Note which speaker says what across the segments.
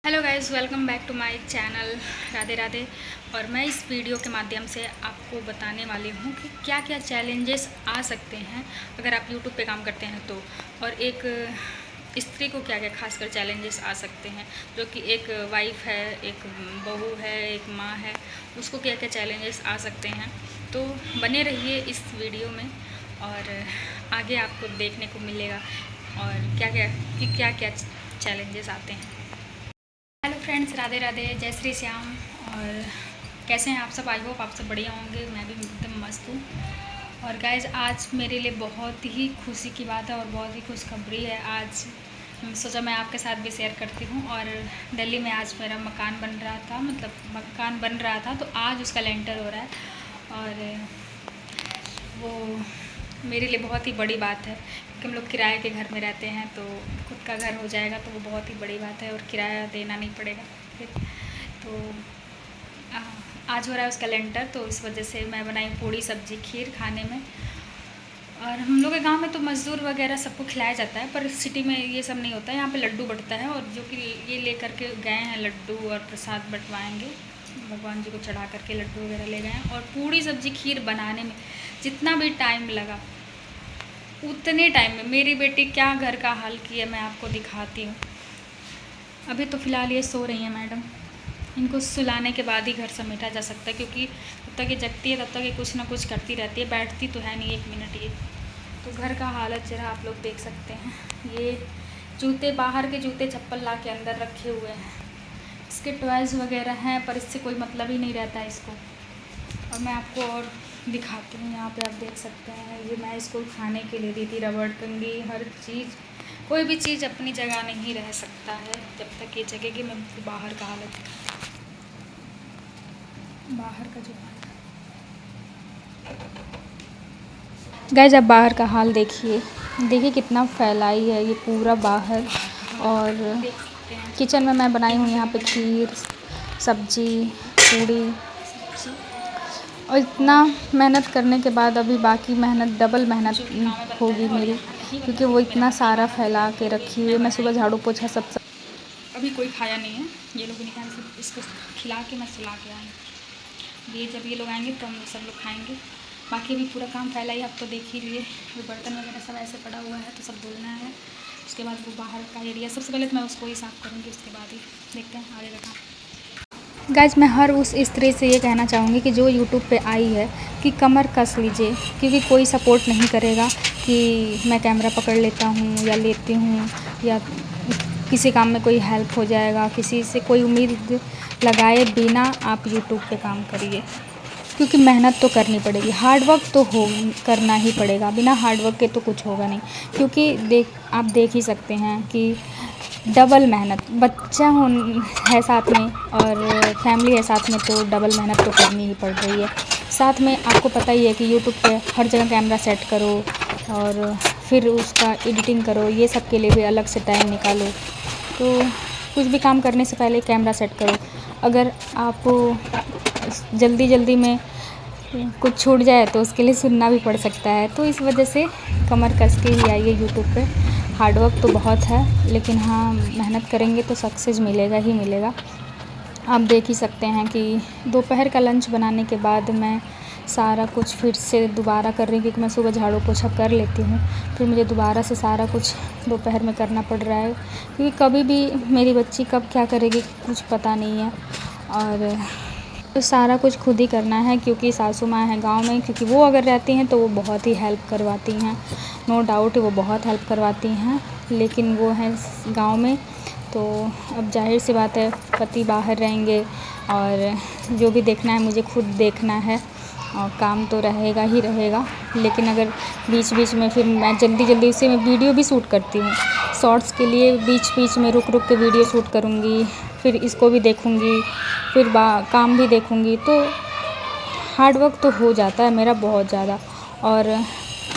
Speaker 1: Hello guys, welcome back to my channel. Radhe Radhe. और मैं इस वीडियो के माध्यम से आपको बताने वाली हूँ कि क्या क्या चैलेंजेस आ सकते हैं अगर आप यूट्यूब पे काम करते हैं तो, और एक स्त्री को क्या क्या खासकर चैलेंजेस आ सकते हैं, जो कि एक वाइफ है, एक बहू है, एक माँ है, उसको क्या क्या चैलेंजेस आ सकते हैं। तो बने रहिए इस वीडियो में और आगे आपको देखने को मिलेगा और क्या क्या चैलेंजेस आते हैं। हेलो फ्रेंड्स, राधे राधे, जय श्री श्याम। और कैसे हैं आप सब? आई होप आप सब बढ़िया होंगे। मैं भी एकदम मस्त हूँ। और गाइज, आज मेरे लिए बहुत ही खुशी की बात है और बहुत ही खुशखबरी है। आज सोचा मैं आपके साथ भी शेयर करती हूँ। और दिल्ली में आज मेरा मकान बन रहा था, मतलब मकान बन रहा था, तो आज उसका लेंटर हो रहा है। और वो मेरे लिए बहुत ही बड़ी बात है क्योंकि हम लोग किराए के घर में रहते हैं, तो खुद का घर हो जाएगा तो वो बहुत ही बड़ी बात है और किराया देना नहीं पड़ेगा फिर। तो आज हो रहा है उसका लेंटर, तो इस वजह से मैं बनाई पूड़ी सब्जी खीर खाने में। और हम लोग के गांव में तो मज़दूर वगैरह सबको खिलाया जाता है, पर सिटी में ये सब नहीं होता है। यहाँ पे लड्डू बंटता है, और जो कि ये लेकर के गए हैं लड्डू और प्रसाद बंटवाएंगे, भगवान जी को चढ़ा करके लड्डू वगैरह ले गए हैं। और पूड़ी सब्जी खीर बनाने में जितना भी टाइम लगा, उतने टाइम में मेरी बेटी क्या घर का हाल किया मैं आपको दिखाती हूँ। अभी तो फ़िलहाल ये सो रही हैं मैडम, इनको सुलाने के बाद ही घर समेटा जा सकता है, क्योंकि जब तक ये जगती है तब तक ये कुछ ना कुछ करती रहती है, बैठती तो है नहीं एक मिनट ये। तो घर का हालत जरा आप लोग देख सकते हैं। ये जूते, बाहर के जूते चप्पल ला के अंदर रखे हुए हैं। इसके टॉयज़ वगैरह हैं, पर इससे कोई मतलब ही नहीं रहता है इसको। और मैं आपको और दिखाती हूँ, यहाँ पे आप देख सकते हैं, ये मैं इसको खाने के लिए दी थी, रबड़, कंघी, हर चीज़। कोई भी चीज़ अपनी जगह नहीं रह सकता है जब तक ये जगेगी। मैं बाहर का हालत दिखाती हूँ, बाहर का जो गाइस, आप बाहर का हाल देखिए, देखिए कितना फैलाई है ये पूरा बाहर। और किचन में मैं बनाई हूँ यहाँ पे खीर, सब्जी, पूड़ी। और इतना मेहनत करने के बाद अभी बाकी मेहनत, डबल मेहनत होगी मेरी, क्योंकि वो इतना सारा फैला के रखी हुई है। मैं सुबह झाड़ू पोछा सब अभी कोई खाया नहीं है, ये लोग नहीं खाए, इसको खिला के मैं सुला के आई। ये जब ये लोग आएंगे तो हम सब लोग खाएंगे। बाकी अभी पूरा काम फैला ही, आप तो देख ही लिए। वो बर्तन वगैरह सब ऐसे पड़ा हुआ है, तो सब धुलना है। उसके बाद वो बाहर का एरिया, सबसे पहले तो मैं उसको ही साफ़ करूँगी, उसके बाद ही देखते हैं आगे का काम। गाइज, मैं हर उस स्त्री से ये कहना चाहूँगी कि जो यूट्यूब पे आई है कि कमर कस लीजिए, क्योंकि कोई सपोर्ट नहीं करेगा कि मैं कैमरा पकड़ लेता हूँ या लेती हूँ, या किसी काम में कोई हेल्प हो जाएगा। किसी से कोई उम्मीद लगाए बिना आप यूट्यूब पे काम करिए, क्योंकि मेहनत तो करनी पड़ेगी, हार्ड वर्क तो करना ही पड़ेगा। बिना हार्ड वर्क के तो कुछ होगा नहीं, क्योंकि आप देख ही सकते हैं कि डबल मेहनत, बच्चा है साथ में और फैमिली है साथ में, तो डबल मेहनत तो करनी ही पड़ रही है। साथ में आपको पता ही है कि यूट्यूब पे हर जगह कैमरा सेट करो और फिर उसका एडिटिंग करो, ये सब के लिए भी अलग से टाइम निकालो। तो कुछ भी काम करने से पहले कैमरा सेट करो। अगर आप जल्दी जल्दी में कुछ छूट जाए तो उसके लिए सुनना भी पड़ सकता है। तो इस वजह से कमर कस के ही आइए यूट्यूब पे। हार्ड वर्क तो बहुत है, लेकिन हाँ, मेहनत करेंगे तो सक्सेस मिलेगा ही मिलेगा। आप देख ही सकते हैं कि दोपहर का लंच बनाने के बाद मैं सारा कुछ फिर से दोबारा कर रही हूँ, क्योंकि मैं सुबह झाड़ू पोछा कर लेती हूँ, फिर मुझे दोबारा से सारा कुछ दोपहर में करना पड़ रहा है, क्योंकि कभी भी मेरी बच्ची कब क्या करेगी कुछ पता नहीं है। और तो सारा कुछ खुद ही करना है, क्योंकि सासू माँ हैं गांव में, क्योंकि वो अगर रहती हैं तो वो बहुत ही हेल्प करवाती हैं, नो डाउट वो बहुत हेल्प करवाती हैं, लेकिन वो हैं गांव में। तो अब जाहिर सी बात है, पति बाहर रहेंगे और जो भी देखना है मुझे खुद देखना है, और काम तो रहेगा ही रहेगा। लेकिन अगर बीच बीच में फिर मैं जल्दी उसे मैं वीडियो भी शूट करती हूँ, शॉर्ट्स के लिए बीच बीच में रुक के वीडियो शूट करूँगी, फिर इसको भी देखूँगी, फिर काम भी देखूँगी। तो हार्ड वर्क तो हो जाता है मेरा बहुत ज़्यादा। और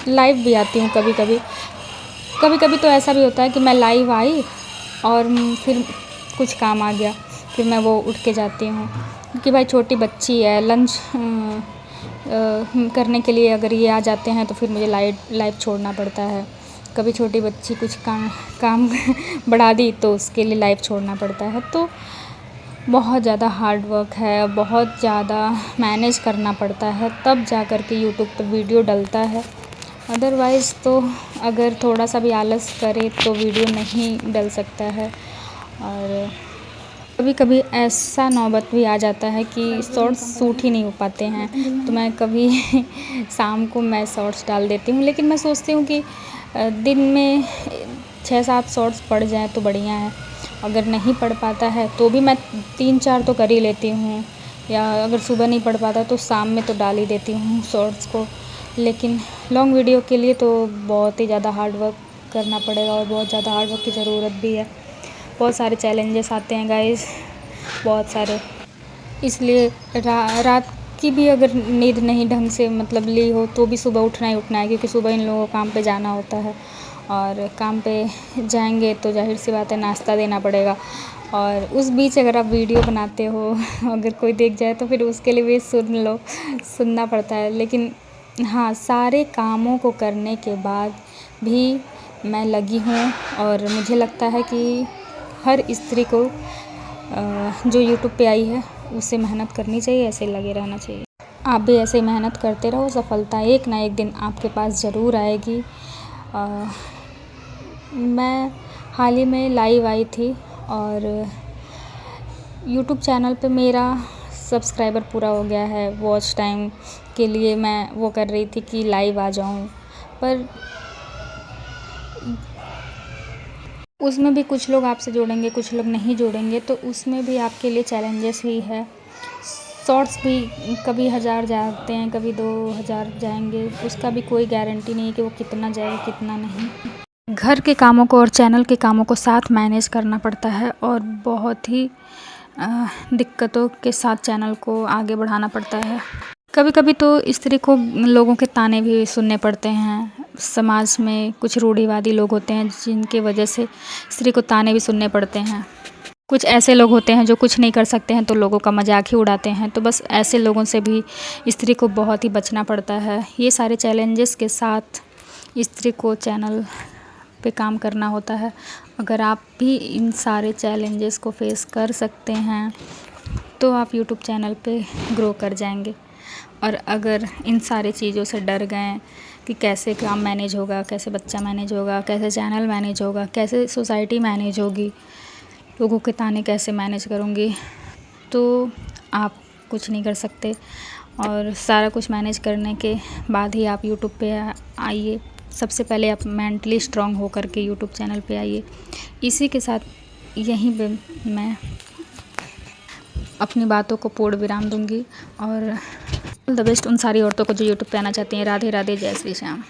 Speaker 1: लाइव भी आती हूँ कभी कभी तो ऐसा भी होता है कि मैं लाइव आई और फिर कुछ काम आ गया, फिर मैं वो उठ के जाती हूँ, क्योंकि भाई छोटी बच्ची है, लंच करने के लिए अगर ये आ जाते हैं तो फिर मुझे लाइव छोड़ना पड़ता है। कभी छोटी बच्ची कुछ काम बढ़ा दी तो उसके लिए लाइव छोड़ना पड़ता है। तो बहुत ज़्यादा हार्ड वर्क है, बहुत ज़्यादा मैनेज करना पड़ता है, तब जा कर के यूट्यूब पे वीडियो डलता है। अदरवाइज़ तो अगर थोड़ा सा भी आलस करे तो वीडियो नहीं डल सकता है। और कभी कभी ऐसा नौबत भी आ जाता है कि शॉर्ट्स शूट ही नहीं हो पाते हैं, तो मैं कभी शाम को मैं शॉर्ट्स डाल देती हूँ। लेकिन मैं सोचती हूँ कि दिन में 6-7 शॉर्ट्स पड़ जाएँ तो बढ़िया है। अगर नहीं पढ़ पाता है तो भी मैं 3-4 तो कर ही लेती हूँ, या अगर सुबह नहीं पढ़ पाता तो शाम में तो डाल ही देती हूँ शॉर्ट्स को। लेकिन लॉन्ग वीडियो के लिए तो बहुत ही ज़्यादा हार्ड वर्क करना पड़ेगा और बहुत ज़्यादा हार्ड वर्क की ज़रूरत भी है। बहुत सारे चैलेंजेस आते हैं गाइस, बहुत सारे। इसलिए रात की भी अगर नींद नहीं ढंग से मतलब ली हो तो भी सुबह उठना ही उठना है, क्योंकि सुबह इन लोगों को काम पे जाना होता है। और काम पे जाएंगे तो जाहिर सी बात है नाश्ता देना पड़ेगा। और उस बीच अगर आप वीडियो बनाते हो अगर कोई देख जाए तो फिर उसके लिए भी सुनना पड़ता है। लेकिन हाँ, सारे कामों को करने के बाद भी मैं लगी हूँ। और मुझे लगता है कि हर स्त्री को जो यूट्यूब पे आई है उसे मेहनत करनी चाहिए, ऐसे लगे रहना चाहिए। आप भी ऐसे ही मेहनत करते रहो, सफलता एक ना एक दिन आपके पास ज़रूर आएगी। मैं हाल ही में लाइव आई थी और यूट्यूब चैनल पे मेरा सब्सक्राइबर पूरा हो गया है। वॉच टाइम के लिए मैं वो कर रही थी कि लाइव आ जाऊं, पर उसमें भी कुछ लोग आपसे जुड़ेंगे, कुछ लोग नहीं जुड़ेंगे, तो उसमें भी आपके लिए चैलेंजेस ही है। शॉर्ट्स भी कभी 1000 जाते हैं, कभी 2000 जाएंगे, उसका भी कोई गारंटी नहीं है कि वो कितना जाए कितना नहीं। घर के कामों को और चैनल के कामों को साथ मैनेज करना पड़ता है और बहुत ही दिक्कतों के साथ चैनल को आगे बढ़ाना पड़ता है। कभी कभी तो स्त्री को लोगों के ताने भी सुनने पड़ते हैं। समाज में कुछ रूढ़िवादी लोग होते हैं जिनकी वजह से स्त्री को ताने भी सुनने पड़ते हैं। कुछ ऐसे लोग होते हैं जो कुछ नहीं कर सकते हैं तो लोगों का मजाक ही उड़ाते हैं। तो बस ऐसे लोगों से भी स्त्री को बहुत ही बचना पड़ता है। ये सारे चैलेंजेस के साथ स्त्री को चैनल पे काम करना होता है। अगर आप भी इन सारे चैलेंजेस को फेस कर सकते हैं तो आप यूट्यूब चैनल पे ग्रो कर जाएंगे। और अगर इन सारी चीज़ों से डर गए कि कैसे काम मैनेज होगा, कैसे बच्चा मैनेज होगा, कैसे चैनल मैनेज होगा, कैसे सोसाइटी मैनेज होगी, लोगों के ताने कैसे मैनेज करूँगी, तो आप कुछ नहीं कर सकते। और सारा कुछ मैनेज करने के बाद ही आप यूट्यूब पे आइए। सबसे पहले आप मेंटली स्ट्रॉन्ग होकर के यूट्यूब चैनल पे आइए। इसी के साथ यहीं पे मैं अपनी बातों को पूर्ण विराम दूंगी और ऑल द बेस्ट उन सारी औरतों को जो यूट्यूब पे आना चाहती हैं। राधे राधे, जय श्री श्याम।